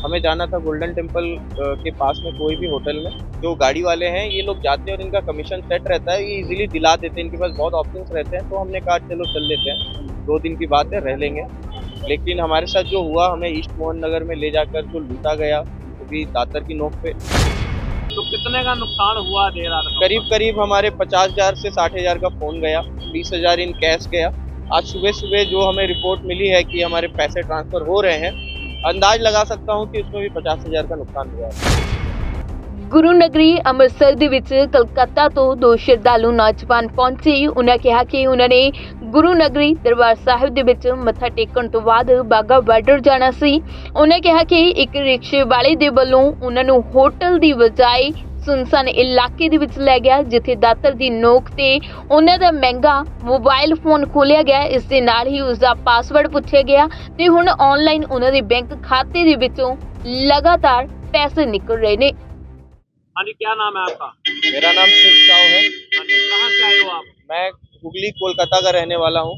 हमें जाना था गोल्डन टेम्पल के पास में कोई भी होटल में। जो गाड़ी वाले हैं ये लोग जाते हैं और इनका कमीशन सेट रहता है, ये इजीली दिला देते हैं, इनके पास बहुत ऑप्शंस रहते हैं। तो हमने कहा चलो चल लेते हैं, 2 दिन की बात है, रह लेंगे। लेकिन हमारे साथ जो हुआ, हमें ईस्ट मोहन नगर में ले जाकर जो लूटा गया, वो भी दातर की नोक पे। तो कितने का नुकसान हुआ देर रात को? करीब करीब हमारे 50,000 से 60,000 का फोन गया, 20,000 इन कैश गया। आज सुबह सुबह जो हमें रिपोर्ट मिली है कि हमारे पैसे ट्रांसफर हो रहे हैं, अंदाज लगा सकता हूँ कि उसमें भी 50,000 का नुकसान हुआ है। ਗੁਰੂ ਨਗਰੀ ਅੰਮ੍ਰਿਤਸਰ ਦੇ ਵਿੱਚ ਕਲਕੱਤਾ ਤੋਂ 2 ਸ਼ਰਧਾਲੂ ਨੌਜਵਾਨ ਪਹੁੰਚੇ। ਉਹਨਾਂ ਕਿਹਾ ਕਿ ਉਹਨਾਂ ਨੇ ਗੁਰੂ ਨਗਰੀ ਦਰਬਾਰ ਸਾਹਿਬ ਦੇ ਵਿੱਚ ਮੱਥਾ ਟੇਕਣ ਤੋਂ ਬਾਅਦ ਬਾਗਾ ਬਾਰਡਰ ਜਾਣਾ ਸੀ। ਉਹਨਾਂ ਕਿਹਾ ਕਿ ਇੱਕ ਰਿਕਸ਼ੇ ਵਾਲੇ ਦੇ ਵੱਲੋਂ ਉਹਨਾਂ ਨੂੰ ਹੋਟਲ ਦੀ ਬਜਾਏ ਸੁਨਸਾਨ ਇਲਾਕੇ ਦੇ ਵਿੱਚ ਲੈ ਗਿਆ, ਜਿੱਥੇ ਦਾਤਰ ਦੀ ਨੋਕ ਤੇ ਉਹਨਾਂ ਦਾ ਮਹਿੰਗਾ ਮੋਬਾਈਲ ਫੋਨ ਖੋਲਿਆ ਗਿਆ। ਇਸ ਦੇ ਨਾਲ ਹੀ ਉਸ ਦਾ ਪਾਸਵਰਡ ਪੁੱਛਿਆ ਗਿਆ ਤੇ ਹੁਣ ਆਨਲਾਈਨ ਉਹਨਾਂ ਦੇ ਬੈਂਕ ਖਾਤੇ ਦੇ ਵਿੱਚੋਂ ਲਗਾਤਾਰ ਪੈਸੇ ਨਿਕਲ ਰਹੇ ਨੇ। हाँ जी, क्या नाम है आपका? मेरा नाम शिव साव है। हाँ जी, कहाँ से आए हो आप? मैं हुगली कोलकाता का रहने वाला हूँ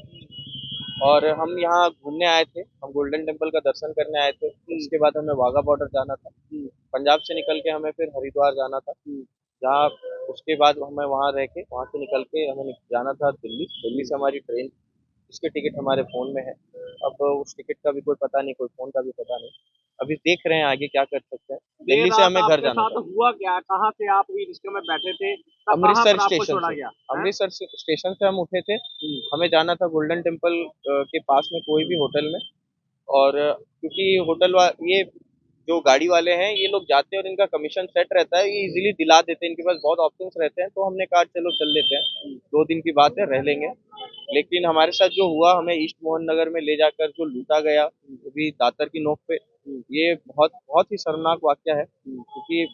और हम यहाँ घूमने आए थे। हम गोल्डन टेम्पल का दर्शन करने आए थे। उसके बाद हमें वाघा बॉर्डर जाना था। पंजाब से निकल के हमें फिर हरिद्वार जाना था, जहाँ उसके बाद हमें वहाँ रह के, वहाँ से निकल के हमें जाना था दिल्ली। दिल्ली से हमारी ट्रेन, उसके टिकट हमारे फ़ोन में है। अब उस टिकट का भी कोई पता नहीं, कोई फ़ोन का भी पता नहीं। अभी देख रहे हैं आगे क्या कर सकते हैं। देर दिल्ली से रात हमें घर आपके जाना साथ था, हुआ क्या? कहाँ से आप ई रिक्शे में बैठे थे? कहाँ अमृतसर पर आपको स्टेशन छोड़ा से। गया? अमृतसर स्टेशन से हम उठे थे। हमें जाना था गोल्डन टेम्पल के पास में कोई भी होटल में। और क्योंकि ये जो गाड़ी वाले हैं ये लोग जाते हैं और इनका कमीशन सेट रहता है, ये इजीली दिला देते हैं, इनके पास बहुत ऑप्शंस रहते हैं। तो हमने कहा चलो चल लेते हैं, 2 दिन की बात है, रह लेंगे। लेकिन हमारे साथ जो हुआ, हमें ईस्ट मोहन नगर में ले जाकर जो लूटा गया, वो भी दातर की नोक पे, ये बहुत बहुत ही शर्मनाक वाकया है। क्योंकि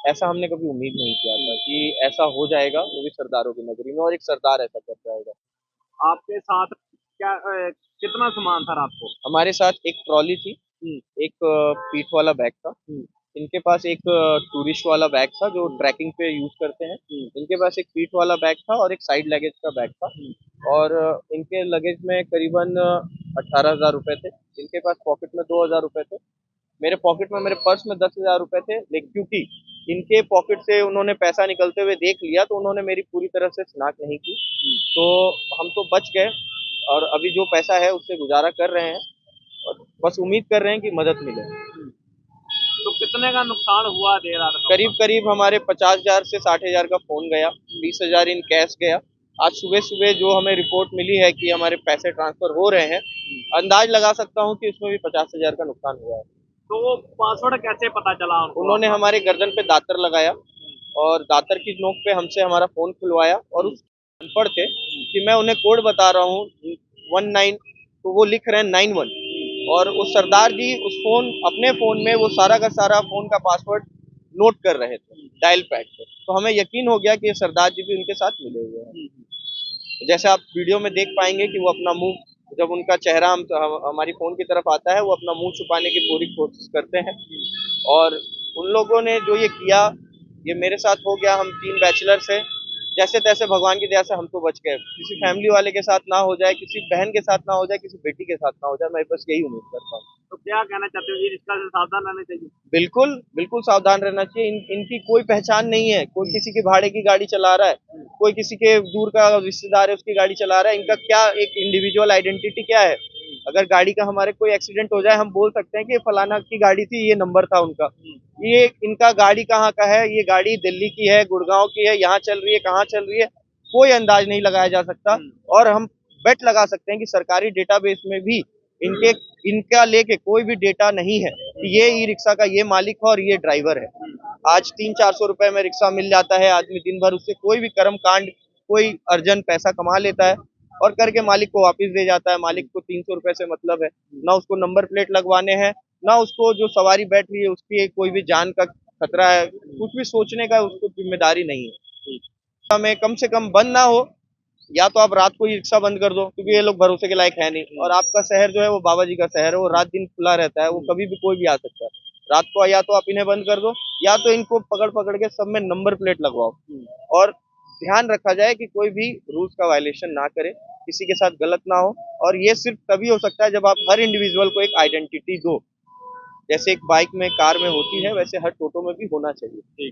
ऐसा हमने कभी उम्मीद नहीं किया था कि ऐसा हो जाएगा, वो भी सरदारों की नगरी में, और एक सरदार ऐसा कर जाएगा। आपके साथ क्या कितना सामान था रात को? हमारे साथ एक ट्रॉली थी, एक पीठ वाला बैग था। इनके पास एक टूरिस्ट वाला बैग था जो ट्रैकिंग पे यूज करते हैं। इनके पास एक पीठ वाला बैग था और एक साइड लगेज का बैग था। और इनके लगेज में करीबन 18,000 रुपए थे। इनके पास पॉकेट में 2,000 रुपए थे। मेरे पॉकेट में, मेरे पर्स में 10,000 रुपए थे। लेकिन क्योंकि इनके पॉकेट से उन्होंने पैसा निकलते हुए देख लिया, तो उन्होंने मेरी पूरी तरह से शिनाख्त नहीं की। तो हम तो बच गए और अभी जो पैसा है उससे गुजारा कर रहे हैं और बस उम्मीद कर रहे हैं कि मदद मिले। तो कितने का नुकसान हुआ देर रात को? करीब करीब हमारे 50,000 से 60,000 का फोन गया, 20,000 इन कैश गया। आज सुबह सुबह जो हमें रिपोर्ट मिली है कि हमारे पैसे ट्रांसफर हो रहे हैं, अंदाज लगा सकता हूँ कि उसमें भी 50,000 का नुकसान हुआ है। तो पासवर्ड कैसे पता चला उनको? उन्होंने हमारे गर्दन पे दातर लगाया और दातर की नोक पे हमसे हमारा फोन खुलवाया, और उस अनपढ़ थे कि मैं उन्हें कोड बता रहा हूँ 19, तो वो लिख रहे हैं 91। और उस सरदार जी उस फोन, अपने फोन में वो सारा का सारा फोन का पासवर्ड नोट कर रहे थे डायल पैड पे। तो हमें यकीन हो गया कि ये सरदार जी भी उनके साथ मिले हुए हैं। जैसे आप वीडियो में देख पाएंगे कि वो अपना मुंह, जब उनका चेहरा हमारी फोन की तरफ आता है, वो अपना मुंह छुपाने की पूरी कोशिश करते हैं। और उन लोगों ने जो ये किया, ये मेरे साथ हो गया। हम 3 बैचलर्स हैं, जैसे तैसे भगवान की दया से हम तो बच गए। किसी फैमिली वाले के साथ ना हो जाए, किसी बहन के साथ ना हो जाए, किसी बेटी के साथ ना हो जाए, मैं बस यही उम्मीद करता हूँ। तो क्या कहना चाहते हो? ई रिक्शा से सावधान रहना चाहिए? बिल्कुल बिल्कुल सावधान रहना चाहिए। इनकी कोई पहचान नहीं है। कोई किसी के भाड़े की गाड़ी चला रहा है, कोई किसी के दूर का रिश्तेदार है उसकी गाड़ी चला रहा है। इनका क्या एक इंडिविजुअल आइडेंटिटी क्या है? अगर गाड़ी का हमारे कोई एक्सीडेंट हो जाए, हम बोल सकते हैं कि ये फलाना की गाड़ी थी, ये नंबर था उनका। ये इनका गाड़ी कहाँ का है, ये गाड़ी दिल्ली की है, गुड़गांव की है, यहाँ चल रही है, कहाँ चल रही है, कोई अंदाज नहीं लगाया जा सकता। और हम बेट लगा सकते हैं कि सरकारी डेटाबेस में भी इनका लेके कोई भी डेटा नहीं है कि ये ई रिक्शा का ये मालिक है और ये ड्राइवर है। आज 300-400 रुपए में रिक्शा मिल जाता है, आदमी दिन भर उससे कोई भी कर्म कांड, कोई अर्जन पैसा कमा लेता है और करके मालिक को वापस दे जाता है। मालिक को 300 रुपए से मतलब है, ना उसको नंबर प्लेट लगवाने हैं, ना उसको जो सवारी बैठ रही है उसकी कोई भी जान का खतरा है, कुछ भी सोचने का उसको जिम्मेदारी नहीं है। हमें कम से कम बंद ना हो, या तो आप रात को ही रिक्शा बंद कर दो, क्योंकि ये लोग भरोसे के लायक है नहीं। और आपका शहर जो है वो बाबा जी का शहर है, वो रात दिन खुला रहता है, वो कभी भी कोई भी आ सकता है। रात को या तो आप इन्हें बंद कर दो, या तो इनको पकड़ पकड़ के सब में नंबर प्लेट लगवाओ। और ध्यान रखा जाए कि कोई भी रूल्स का वायलेशन ना करे, किसी के साथ गलत ना हो। और ये सिर्फ तभी हो सकता है जब आप हर इंडिविजुअल को एक आइडेंटिटी दो। जैसे एक बाइक में कार में होती है वैसे हर टोटो में भी होना चाहिए।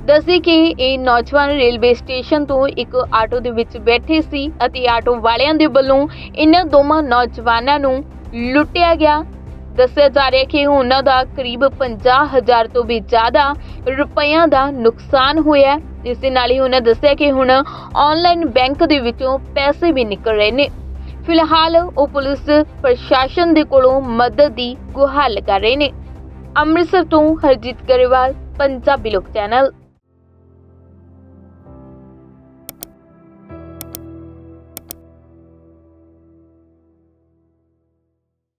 ਦੱਸੇ ਕਿ ਇਹ ਨੌਜਵਾਨ ਰੇਲਵੇ ਸਟੇਸ਼ਨ ਤੋਂ ਇੱਕ ਆਟੋ ਦੇ ਵਿੱਚ ਬੈਠੇ ਸੀ ਅਤੇ ਆਟੋ ਵਾਲਿਆਂ ਦੇ ਵੱਲੋਂ ਇਹਨਾਂ ਦੋਵਾਂ ਨੌਜਵਾਨਾਂ ਨੂੰ ਲੁੱਟਿਆ ਗਿਆ। ਦੱਸਿਆ ਜਾ ਰਿਹਾ ਕਿ ਉਹਨਾਂ ਦਾ ਕਰੀਬ 50,000 ਤੋਂ ਵੀ ਜ਼ਿਆਦਾ ਰੁਪਈਆਂ ਦਾ ਨੁਕਸਾਨ ਹੋਇਆ। ਇਸ ਦੇ ਨਾਲ ਹੀ ਉਹਨਾਂ ਦੱਸਿਆ ਕਿ ਹੁਣ ਆਨਲਾਈਨ ਬੈਂਕ ਦੇ ਵਿੱਚੋਂ ਪੈਸੇ ਵੀ ਨਿਕਲ ਰਹੇ ਨੇ। ਫਿਲਹਾਲ ਉਹ ਪੁਲਿਸ ਪ੍ਰਸ਼ਾਸਨ ਦੇ ਕੋਲੋਂ ਮਦਦ ਦੀ ਗੁਹਾਰ ਲਗਾ ਰਹੇ ਨੇ। ਅੰਮ੍ਰਿਤਸਰ ਤੋਂ ਹਰਜੀਤ ਗਰੇਵਾਲ, ਪੰਜਾਬੀ ਲੋਕ ਚੈਨਲ।